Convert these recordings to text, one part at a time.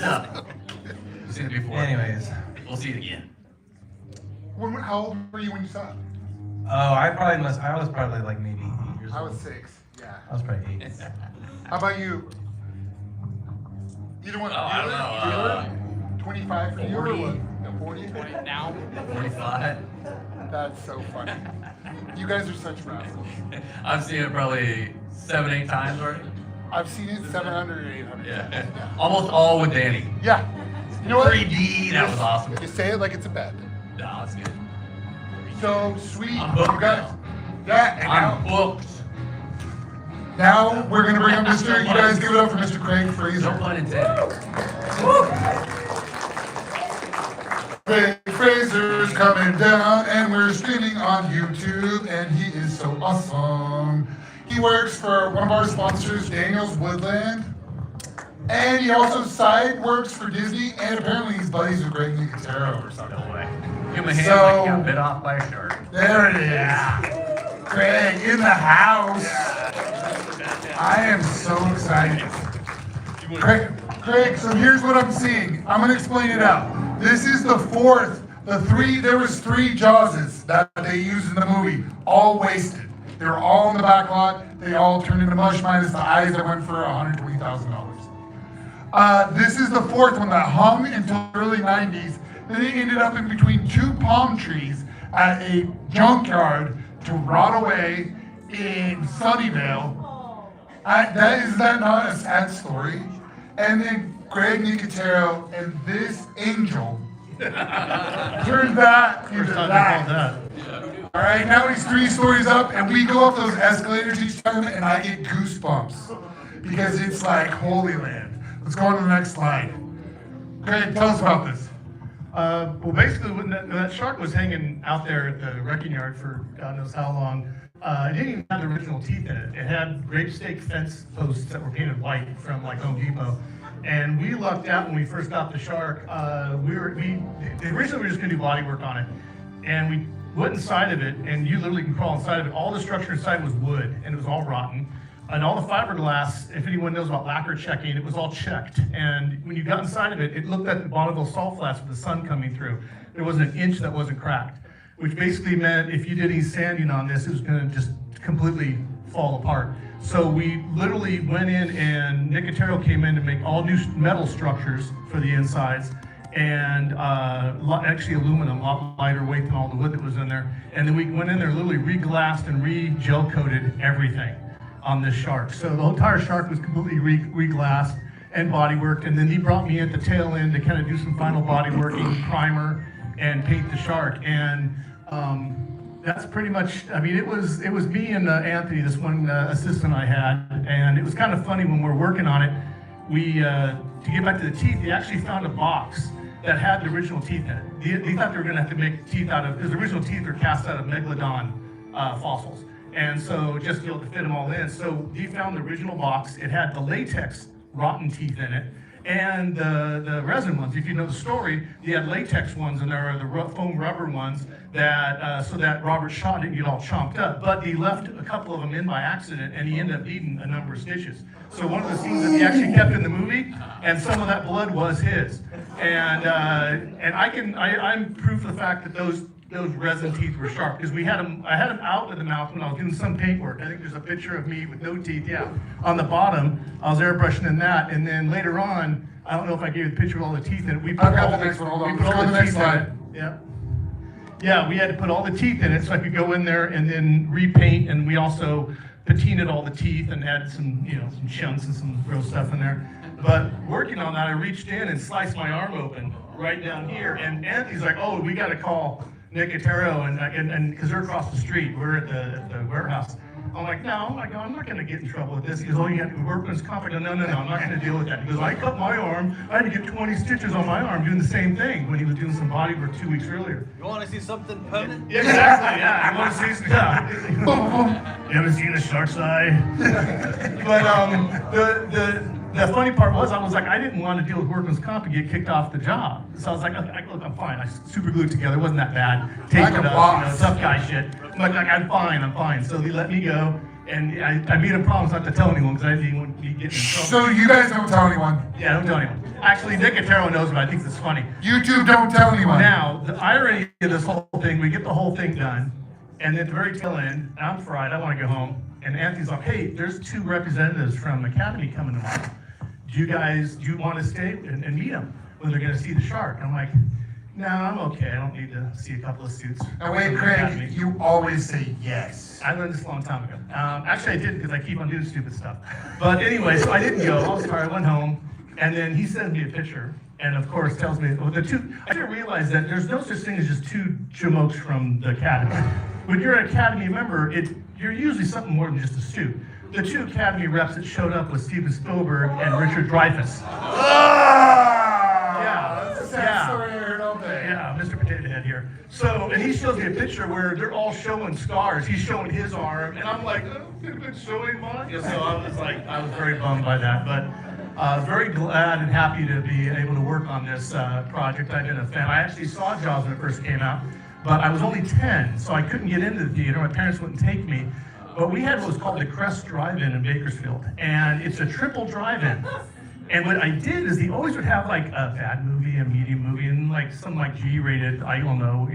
stuff. We've seen it before. Anyways. We'll see it again. How old were you when you saw it? Oh, I was probably like maybe 8 years old. I was 6. Yeah. I was probably 8. How about you? Either one. Oh, I don't know. 25 for you or 40. what? No, 40? Now, 45. That's so funny. You guys are such rascals. I've seen it probably 7, 8 times already. I've seen it 700 or 800 Yeah. times. Almost all with Danny. Yeah. You know what? 3D, that was awesome. You say it like it's a bed. No, it's good. So sweet. I'm hooked You guys. now. Yeah, and I'm now, booked. now we're gonna bring up Mr. You guys give it up for Mr. Craig Fraser. No pun intended. Craig Fraser's coming down, and we're streaming on YouTube, and he is so awesome. He works for one of our sponsors, Daniels Woodland, and he also side works for Disney, and apparently he's buddies with Greg Nicotero or something. No way. Give him a hand So- like he got bit off by a shark. There it is. Craig in the house. I am so excited. Craig, so here's what I'm seeing. I'm gonna explain it out. This is the fourth. There was 3 Jawses that they used in the movie, all wasted. They were all in the back lot. They all turned into mush, minus the eyes that went for $120,000. This is the 4th one that hung until the early 90s. Then it ended up in between 2 palm trees at a junkyard to rot away in Sunnyvale. Is that not a sad story? And then Greg Nicotero and this angel turned that into that. All right, now he's 3 stories up, and we go up those escalators each time, and I get goosebumps because it's like Holy Land. Let's go on to the next slide. Greg, tell us about this. Well, basically, when that shark was hanging out there at the wrecking yard for God knows how long, it didn't even have the original teeth in it. It had grape stake fence posts that were painted white from like Home Depot. And we lucked out when we first got the shark. Originally we were just gonna do body work on it. And we went inside of it, and you literally can crawl inside of it. All the structure inside was wood, and it was all rotten. And all the fiberglass, if anyone knows about lacquer checking, it was all checked. And when you got inside of it, it looked like the Bonneville salt flats with the sun coming through. There wasn't an inch that wasn't cracked, which basically meant if you did any sanding on this, it was gonna just completely fall apart. So we literally went in, and Nicotero came in to make all new metal structures for the insides, and actually aluminum, a lot lighter weight than all the wood that was in there. And then we went in there, literally re-glassed and re-gel coated everything on this shark. So the entire shark was completely re-glassed and body worked, and then he brought me at the tail end to kind of do some final body working, primer, and paint the shark. And that's pretty much, I mean, it was me and Anthony, this one assistant I had, and it was kind of funny when we were working on it. We, to get back to the teeth, they actually found a box that had the original teeth in it. They thought they were gonna have to make teeth out of, because the original teeth were cast out of megalodon fossils. And so just to be able to fit them all in. So he found the original box. It had the latex rotten teeth in it and the resin ones. If you know the story, they had latex ones, and there are the foam rubber ones that, so that Robert Shaw didn't get all chomped up. But he left a couple of them in by accident, and he ended up eating a number of stitches. So one of the scenes that he actually kept in the movie, and some of that blood was his. And I'm proof of the fact that those resin teeth were sharp, because I had them out of the mouth when I was doing some paint work. I think there's a picture of me with no teeth, yeah. On the bottom, I was airbrushing in that, and then later on, I don't know if I gave you the picture of all the teeth in it. I've got the next one, hold on. Let's go to the next slide. Yeah. Yeah, we had to put all the teeth in it so I could go in there and then repaint, and we also patinaed all the teeth and added some, some chunks and some gross stuff in there. But working on that, I reached in and sliced my arm open right down here, and Anthony's like, "Oh, we got to call Nicotero," and because they're across the street, we're at the warehouse. I'm like, "No," I'm not going to get in trouble with this. He goes, "Oh, you have to work with comp." I go, "No, I'm not going to deal with that." He goes, "I cut my arm. I had to get 20 stitches on my arm doing the same thing when he was doing some body work 2 weeks earlier." you want to see something permanent? Yeah, exactly, yeah. You want to see some, yeah. You ever seen a shark's eye? But the funny part was, I was like, I didn't want to deal with workman's comp and get kicked off the job. So I was like, look, I'm fine. I super glued it together. It wasn't that bad. Taped it up, tough guy shit. I'm like, I'm fine. So they let me go. And I made a promise not to tell anyone because I didn't want to be getting in trouble. So you guys don't tell anyone. Yeah, don't tell anyone. Actually, Nick Otero knows, but I think it's funny. YouTube, don't tell anyone. Now, the irony of this whole thing, we get the whole thing done, and at the very tail end, I'm fried, I want to go home, and Anthony's like, hey, there's 2 representatives from Academy coming tomorrow. Do you want to stay and meet them when they're going to see the shark? And I'm like, no, I'm okay. I don't need to see a couple of suits. Now wait, Craig, you always say yes. I learned this a long time ago. Actually, I didn't because I keep on doing stupid stuff. But anyway, so I didn't go. I was tired. I went home, and then he sends me a picture, and of course tells me well, the 2. I didn't realize that there's no such thing as just 2 jamokes from the Academy. When you're an Academy member, you're usually something more than just a suit. The 2 Academy reps that showed up was Steven Spielberg and Richard Dreyfuss. That's a sad story I heard all day. Yeah, Mr. Potato Head here. So, and he shows me a picture where they're all showing scars. He's showing his arm, and I'm like, oh, could have been showing mine. So I was very bummed by that, but very glad and happy to be able to work on this project. I've been a fan. I actually saw Jaws when it first came out, but I was only 10, so I couldn't get into the theater. My parents wouldn't take me. But we had what was called the Crest Drive-In in Bakersfield, and it's a triple drive-in. And what I did is they always would have like a bad movie, a medium movie, and like some like G-rated, I don't know,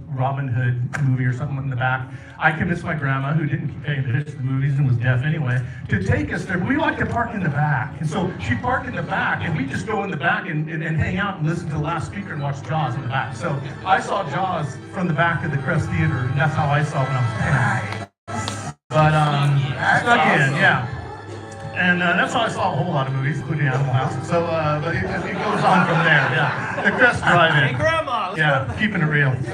Robin Hood movie or something in the back. I convinced my grandma, who didn't pay attention to the movies and was deaf anyway, to take us there. We like to park in the back. And so she parked in the back, and we just go in the back and hang out and listen to the last speaker and watch Jaws in the back. So I saw Jaws from the back of the Crest Theater, and that's how I saw it when I was 10. But stuck in, yeah. And that's how I saw a whole lot of movies, including Animal House. So, but it goes on from there, yeah. The Crest Drive-In. Hey, Grandma, let's Yeah, go to the- keeping it real. So,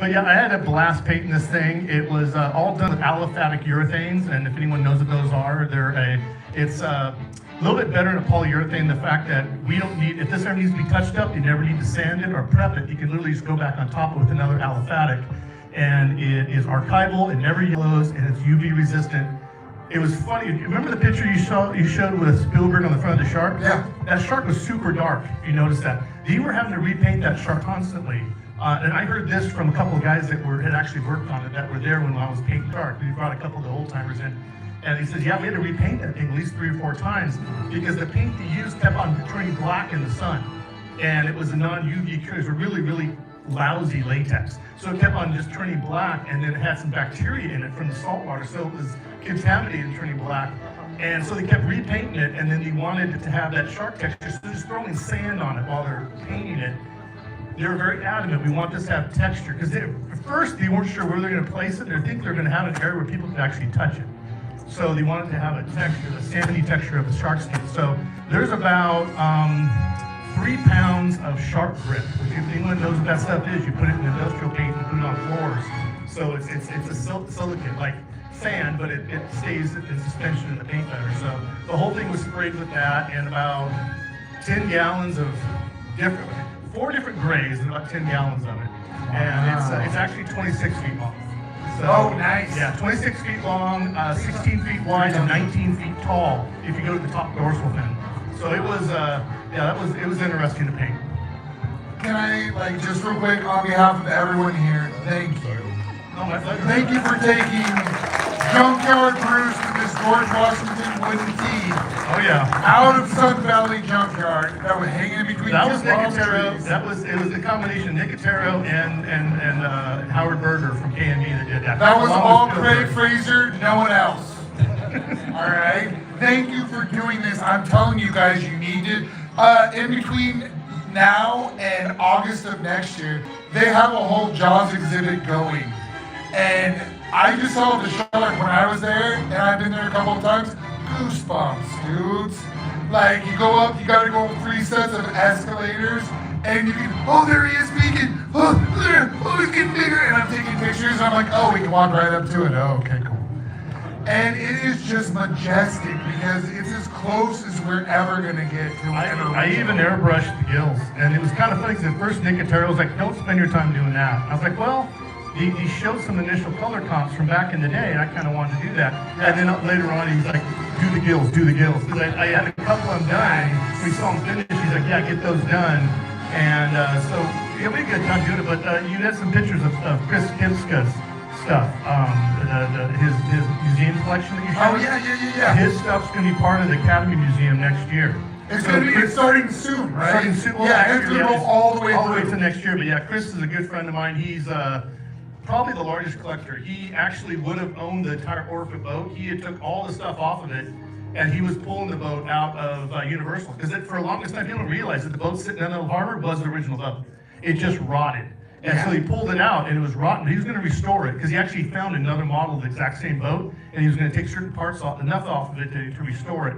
but yeah, I had a blast painting this thing. It was all done with aliphatic urethanes, and if anyone knows what those are, it's a little bit better than a polyurethane. The fact that we don't need, if this ever needs to be touched up, you never need to sand it or prep it. You can literally just go back on top with another aliphatic. And it is archival, it never yellows, and it's UV resistant. It was funny, remember the picture you showed with Spielberg on the front of the shark? Yeah. That shark was super dark, if you noticed that. They were having to repaint that shark constantly. And I heard this from a couple of guys that had actually worked on it, that were there when I was painting shark. We brought a couple of the old timers in. And he says, yeah, we had to repaint that thing at least 3 or 4 times because the paint they used kept on turning black in the sun. And it was a non-UV cure. It was really, really lousy latex. So it kept on just turning black, and then it had some bacteria in it from the salt water, so it was contaminated and turning black. And so they kept repainting it, and then they wanted it to have that shark texture, so they're just throwing sand on it while they're painting it. They were very adamant, we want this to have texture, because at first they weren't sure where they're going to place it. They think they're going to have an area where people could actually touch it. So they wanted to have a texture, the sandy texture of the shark skin. So there's about 3 pounds of shark grip, which if anyone knows what that stuff is, you put it in industrial paint and put it on floors. So it's a silicate, like sand, but it stays in suspension in the paint better. So the whole thing was sprayed with that, and about 10 gallons of 4 different grays, and about 10 gallons of it. And it's actually 26 feet long. So, Oh, nice. Yeah, 26 feet long, 16 feet wide, and 19 feet tall if you go to the top dorsal fin. So it was, it was interesting to paint. Can I, just real quick, on behalf of everyone here, thank you. Oh, my pleasure. Thank you for taking Junkyard Bruce with this George Washington wooden key Oh yeah. out of Sun Valley Junkyard that was hanging in between That was two palm Nicotero. trees. It was a combination of Nicotero and Howard Berger from KNB that did that. That was Along all with Craig Spielberg. Fraser, no one else. All right. Thank you for doing this. I'm telling you guys, you need it. In between now and August of next year, they have a whole Jaws exhibit going. And I just saw the shark when I was there, and I've been there a couple of times. Goosebumps, dudes. Like, you go up, you gotta go up 3 sets of escalators, and you can, oh, there he is speaking. Oh, there, oh, he's getting bigger. And I'm taking pictures, and I'm like, oh, we can walk right up to it. Oh, okay, cool. And it is just majestic because it's as close as we're ever gonna get to I even airbrushed the gills, and it was kind of funny because at first Nicotero was like, don't spend your time doing that. And I was like, well, he showed some initial color comps from back in the day, and I kind of wanted to do that. And then later on, he was like, do the gills, do the gills. Because I had a couple of them done. We saw him finish. He's like, yeah, get those done. And so, yeah, we had a good time doing it. But you had some pictures of Chris Kipska's stuff. His museum collection that you Oh, showed. yeah. His stuff's gonna be part of the Academy Museum next year. It's gonna be, it's starting soon, right? Starting soon. Well, Yeah, next it's year, gonna go all the way all the way through. to next year. But yeah, Chris is a good friend of mine. He's probably the largest collector. He actually would have owned the entire Orpha boat. He had took all the stuff off of it, and he was pulling the boat out of Universal because for the longest time, people don't realize that the boat sitting in the harbor was the original boat. It just rotted. And so he pulled it out and it was rotten. He was going to restore it because he actually found another model of the exact same boat, and he was going to take certain parts off, enough off of it to restore it.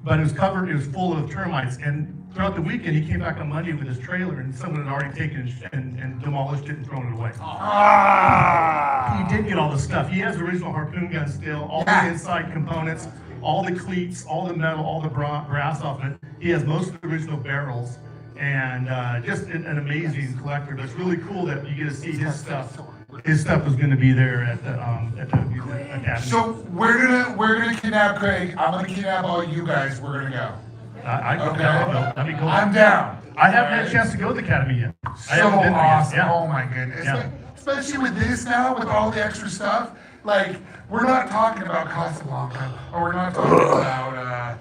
But it was covered, it was full of termites. And throughout the weekend, he came back on Monday with his trailer, and someone had already taken it and demolished it and thrown it away. Ah! He did get all the stuff. He has the original harpoon gun still, all Yeah. the inside components, all the cleats, all the metal, all the brass off it. He has most of the original barrels, and just an amazing collector. But it's really cool that you get to see his stuff. His stuff was going to be there at the Academy. So we're gonna kidnap Craig. I'm gonna kidnap all you guys. We're gonna go. That'd be cool. I'm down. I haven't had a chance to go to the Academy yet. I So haven't been there yet. awesome. Yeah. Oh my goodness. Yeah. Especially with this now, with all the extra stuff. Like, we're not talking about Casablanca, or we're not talking about,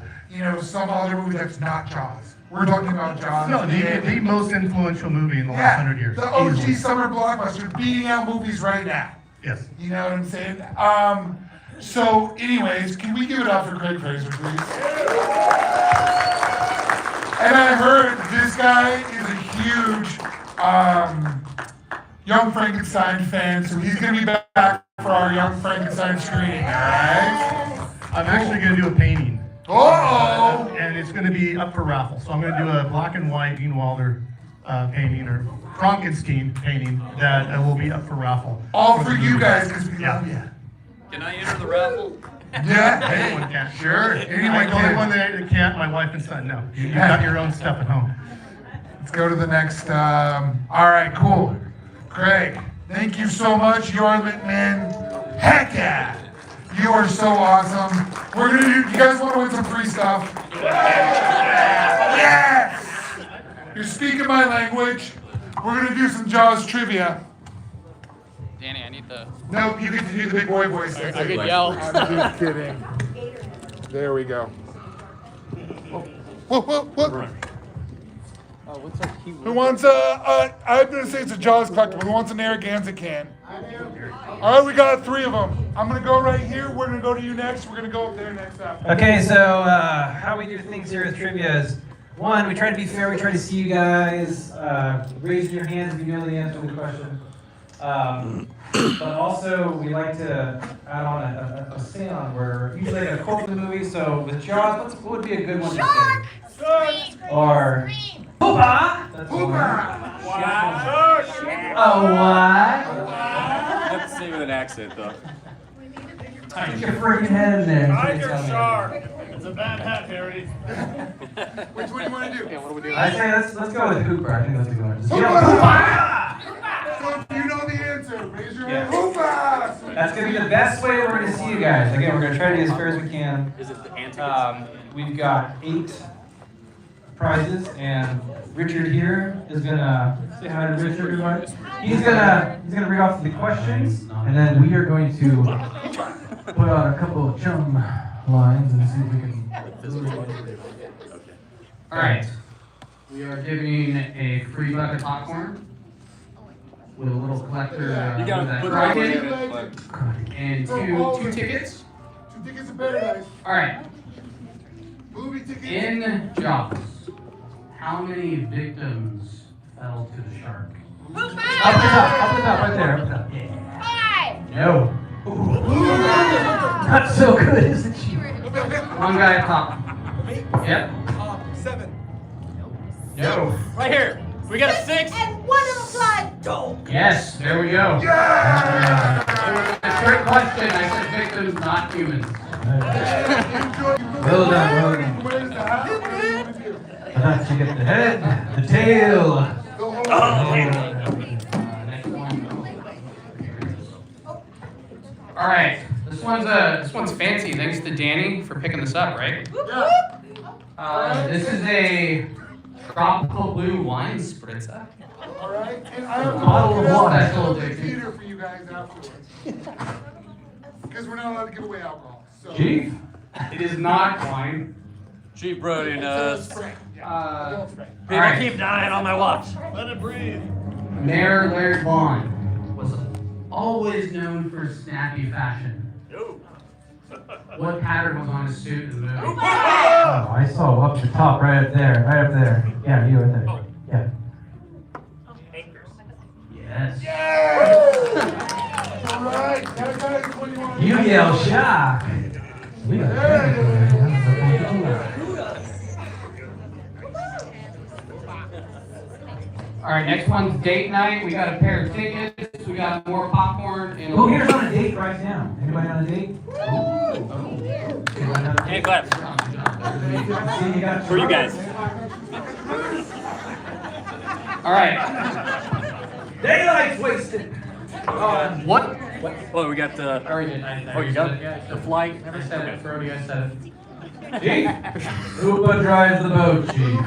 some other movie that's not Jaws. We're talking about Jaws. No, the most influential movie in the last 100 years. The OG Easily. summer blockbuster beating out movies right now. Yes. You know what I'm saying? So anyways, can we give it up for Craig Fraser, please? And I heard this guy is a huge Young Frankenstein fan, so he's gonna be back for our Young Frankenstein screening, alright? I'm actually going to do a painting. Oh! And it's going to be up for raffle. So I'm going to do a black and white Gene Wilder painting, or Frankenstein painting, that will be up for raffle. All for you guys, because we Yeah. love you. Can I enter the raffle? Yeah, Anyone hey, can. sure, anyone The only one can. that can't, my wife and son, no. You've got your own stuff at home. Let's go to the next, alright, cool. Craig, thank you so much. You are lit, man. Heck yeah! You are so awesome. We're gonna do, you guys wanna win some free stuff? Yes! You're speaking my language. We're gonna do some Jaws trivia. Danny, I need the. No, you get to do the big boy voice. I could yell. I'm just kidding. There we go. Whoa. Oh, what's up? Who wants I'm gonna say it's a Jaws collectible. Who wants a Narragansett can? All right, we got 3 of them. I'm gonna go right here. We're gonna go to you next. We're gonna go up there next after. Okay, so how we do things here with trivia is, one, we try to be fair. We try to see you guys raising your hands if you know the answer to the question. But also, we like to add on a stand where usually a quote from the movie. So with Jaws, what would be a good one to say? Or Hoopa! That's one. A what? Have to say with an accent, though. Get your freaking head in there. Tiger shark. It's a bad hat, Harry. Which one do you want to do? Yeah, what do we do? I say let's go with Hooper. I think that's a good one. Just get Hoopa! on- So if you know the answer, raise your Yeah. hand. Hoopa! That's gonna be the best way we're gonna see you guys. Again, we're gonna try to be as fair as we can. Is it the antics? We've got 8 prizes, and Richard here is gonna say hi to Richard. Everybody. He's gonna read off the questions, and then we are going to put on a couple of chum lines and see if we can. All right. We are giving a free bucket of popcorn with a little collector You gotta with a put right Kraken in it. Like, and two tickets. 2 tickets to paradise. All right. Movie tickets. In Jaws, how many victims fell to the shark? Up the top, right there. Up the top. Yeah. No. Not so good, is it? One guy at top. Yep. 7. No. right here. We got a 6. And one of them flies. Yes. There we go. Yeah! It was a trick question. I said victims, not humans. Well done. Where's the hat? What do you want to do? Let's get the head, the tail. The whole Next one. All right. This one's fancy. Thanks to Danny for picking this up, right? This is a Tropical Blue Wine Spritzer. All right, and I have Bottle of water. special theater for you guys afterwards. Because we're not allowed to give away alcohol. So. Chief? It is not wine. Chief Brody knows. People keep dying on my watch. Let it breathe. Mayor Laird Vaughn was always known for snappy fashion. What pattern was on his suit in the movie? Oh, I saw up the top, right up there, right up there. Yeah, you right there. Yeah. Yes. All right, that guy's what you want to You yell shock. We got All right, next one's date night. We got a pair of tickets. We got more popcorn and. Who here's on a date right now? Anybody on a date? Anybody on a date? Hand clap. See, you got For you guys. All right. Daylight's wasted. What? Oh, we got the. Already did. Oh, you got the flight. I said it, Brody. I said it. Chief? Upa drives the boat, Chief.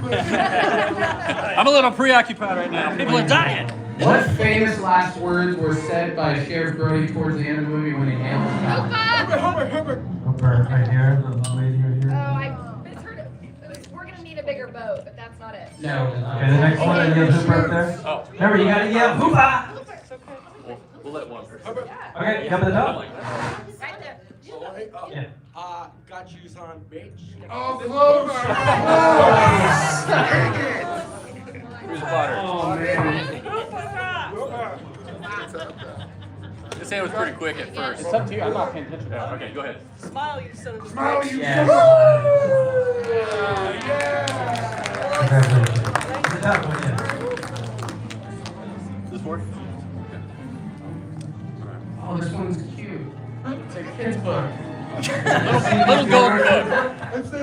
I'm a little preoccupied right now. People are dying. What famous last words were said by Sheriff Brody towards the end of the movie when he nailed him down? Upa right here, the lady right here. Oh, I misheard it. We're gonna need a bigger boat, but that's not it. No, it is not. Okay, the next one, I yell Hoopa up there. Oh, Remember, you gotta yell Hoopa! we'll let one person. Okay, come to the top. Right there. Yeah. Got you on bitch. Oh, close. Here's the butter. Oh, man. This hand was pretty quick at first. It's up to you. I'm not paying attention. Okay, go ahead. Smile, you Yes. Congratulations. The top one, yeah. This work? Oh, this one's cute. It's a kid's book. Little golden book.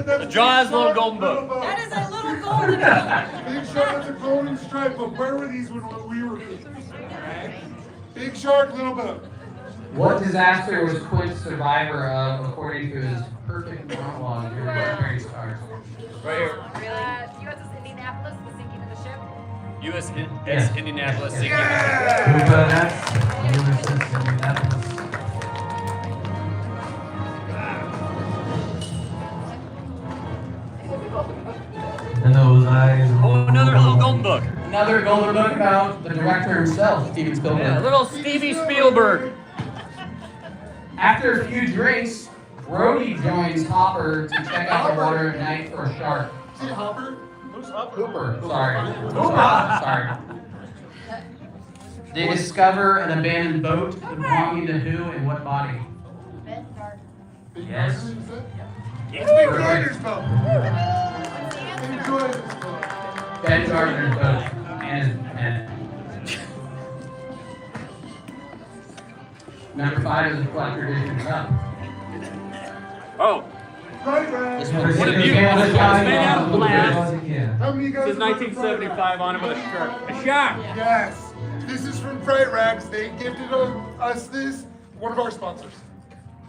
The Jaws little golden book. That is a little golden. Big Shark has a golden stripe, but where were these when we were kids? Big Shark, little boat. What disaster was Quint survivor of, according to his perfect monologue during the Carrying Stars? Right here. USS Indianapolis, the sinking of the ship. USS Indianapolis sinking. Hoopa, that's USS Indianapolis. And those eyes. Oh, another little golden book. Another golden book about the director himself, Steven Yeah, Spielberg. little Stevie Spielberg. After a few drinks, Brody joins Hopper to check out the water at night for a shark. See Hopper? Who's Hopper? Hooper, sorry. Sorry. They discover an abandoned boat belonging to who and what body? Ben Dark. Big Yes. Gardner, you said? It's Big Gardner's boat. Enjoy this boat. Ben Gardner's boat and Number 5 is a collector edition cup. Oh, Right, right. This What one's a beautiful made shot. It's made out of glass. Yeah. How many of you guys This is remember Fright 1975 on it with a shark. A shark. Rags? Yes. This is from Fright Rags. They gifted us this. One of our sponsors.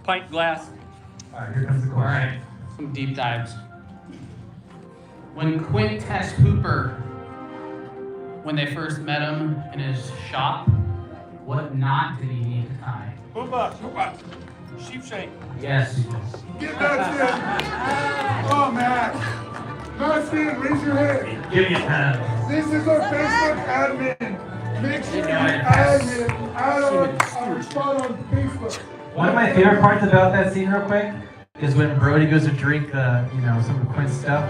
Pint glass. Alright, here comes the question. Alright, some deep dives. When Quint tests Hooper, when they first met him in his shop, what knot did he need to tie? Hoopa. Sheep shake. Yes. Get that Stan. Oh, Matt. Matt Stan, raise your hand. Give me a hand. This is our Facebook admin. Make sure you add him. Add our spot on Facebook. One of my favorite parts about that scene, real quick, is when Brody goes to drink, some of Quint's stuff,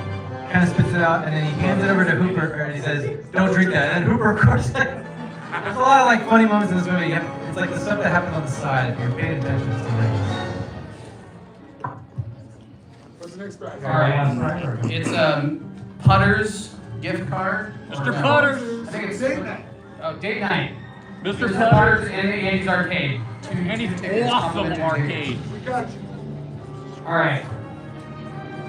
kind of spits it out, and then he hands it over to Hooper, and he says, "Don't drink that." And Hooper, of course, there's a lot of like funny moments in this movie. It's like the stuff that happens on the side if you're paying attention to it. What's the next bag? Alright. It's Putter's gift card. Mr. Putters. I think it's Date night. date night. Mr. Mr. Putters. Putter's in the Andy's Arcade. And he's Tickets, awesome complimentary tickets. arcade. We got you. Alright.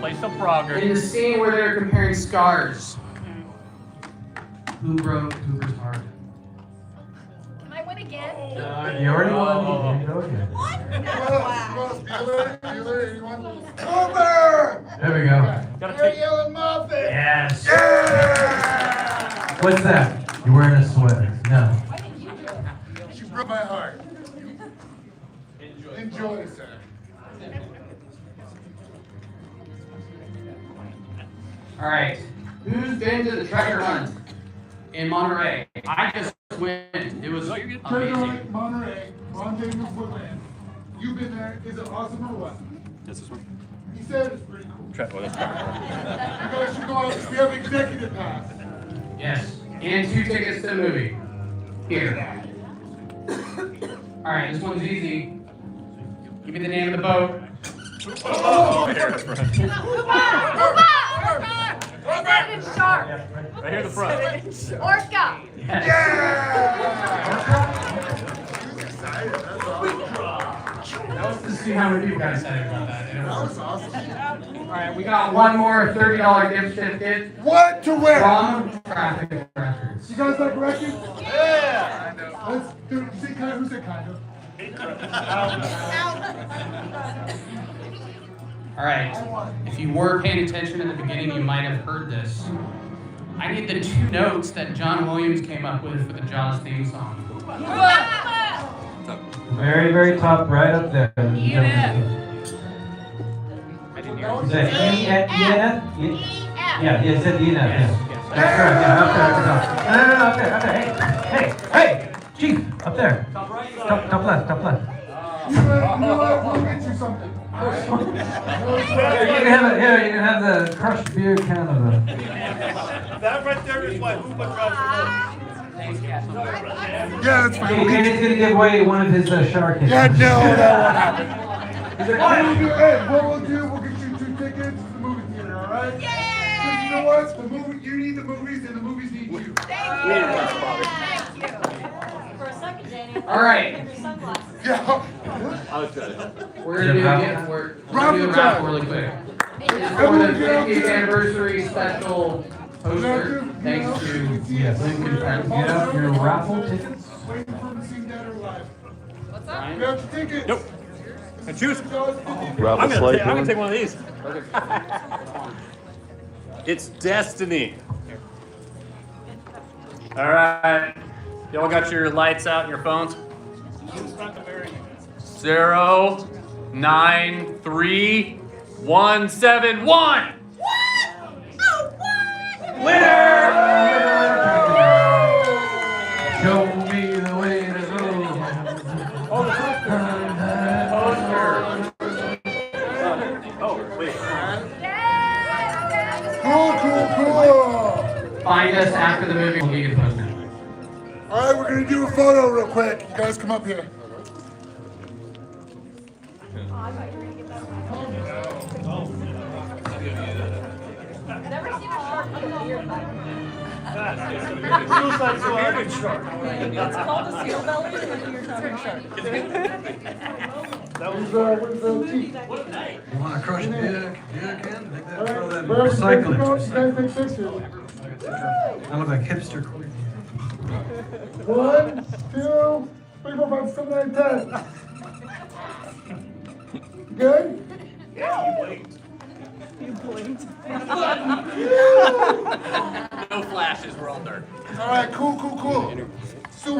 Play some Frogger. In the scene where they're comparing scars, who broke Hooper's heart? Can I win again? You already won. You go again. Who else? Bueller? Anyone? Hooper! There we go. Mary Ellen Moffat. Yes. What's that? You're wearing a sweater. No. She broke my heart. Enjoy, sir. All right. Who's been to the treasure hunt in Monterey? I just went. It was Treasure amazing. Hunt, Monterey, Rendezvous Woodland. You've been there. Is it awesome or what? This is one. He said it's pretty cool. Well, that's You guys should go out. We have executive pass. Yes. And 2 tickets to the movie. Here. All right. This one's easy. Give me the name of the boat. Seven shark. right here in the front. Orca. That was to see how many people got excited about that. That was awesome. All right, we got one more $30 gift certificate What to wear? from Traffic Records. You guys like records? Yeah. Let's do. Say kind of. Who said kind of? All right, if you were paying attention at the beginning, you might have heard this. I need the 2 notes that John Williams came up with for the Jaws theme song. Very, very top, right up there. Is that ENF? Yeah, it said ENF. Yeah. That's correct. Yeah, up there. No, up there. Hey, Chief, up there. Top left. You know what? We'll get you something. Here, you can have the crushed beer can of the. That right there is why Hoopa drives Yeah, that's fine. We'll And get he's gonna give away one of his shark hits. Yeah, no, that won't happen. What we'll do, we'll get you 2 tickets to the movie theater, all right? Yay! Because you know what? You need the movies, and the movies need you. Thank you. For a second, Danny. All right. Yeah. We're gonna do a raffle really quick. It's for the 50th anniversary special poster, thanks to Yes. Lincoln Friends. Get out your raffle tickets. Waiting for them to see Dead or Alive. What's You have the tickets. Nope. And choose. I'm Raffle gonna take one of these. It's Destiny. All right. Y'all got your lights out and your phones? 0, 9, 3, 1, 7, 1. Winner! Show me the way to go. Oh, wait. Cool. Find us after the movie, we'll get you the poster. All right, we're gonna do a photo real quick. You guys come up here. Never seen a shark with a beard button. Suicide Squad. It's called a seal belly, and you're talking shark. What is the teeth? You want to crush beer? Beer can? Take that, throw that in Where's the paper recycling. goes? You guys take pictures. I look like hipster queen. 1, 2, 3, 4, 5, 6, 7, 8, 10. Good? No flashes, we're all dark. All right, cool.